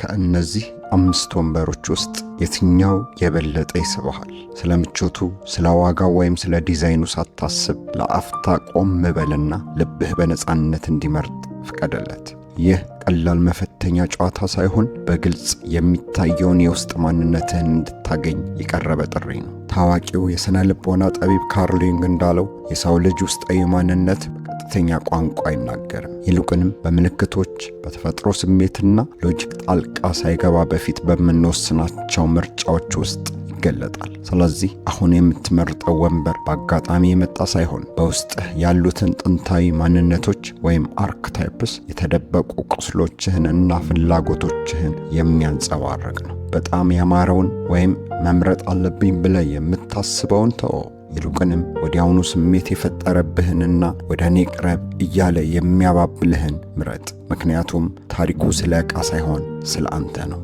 ከእነዚህ 5 ወንበሮች ውስጥ የትኛው የበለጠ ይስብሃል? ስለ ምቾቱ፣ ስለ ዋጋው ወይም ስለ ዲዛይኑ ሳታስብ ለአፍታ ቆም በልና ልብህ በነፃነት እንዲመርጥ ፍቀድለት። ይህ ቀላል መፈተኛ ጨዋታ ሳይሆን በግልጽ የሚታየውን የውስጥ ማንነትህን እንድታገኝ የቀረበ ጥሪ ነው። ታዋቂው የሥነ ልቦና ጠቢብ ካርል ዩንግ እንዳለው የሰው ልጅ ውስጣዊ ማንነት በቀጥተኛ ቋንቋ አይናገርም። ይልቁንም በምልክቶች፣ በተፈጥሮ ስሜትና ሎጂክ ጣልቃ ሳይገባ በፊት በምንወስናቸው ምርጫዎች ውስጥ ይገለጣል። ስለዚህ አሁን የምትመርጠው ወንበር በአጋጣሚ የመጣ ሳይሆን በውስጥህ ያሉትን ጥንታዊ ማንነቶች ወይም አርክታይፕስ፣ የተደበቁ ቁስሎችህን እና ፍላጎቶችህን የሚያንጸባርቅ ነው። በጣም ያማረውን ወይም መምረጥ አለብኝ ብለህ የምታስበውን ተወው። ይልቁንም ወዲያውኑ ስሜት የፈጠረብህንና ወደ እኔ ቅረብ እያለ የሚያባብልህን ምረጥ። ምክንያቱም ታሪኩ ስለ ዕቃ ሳይሆን ስለ አንተ ነው።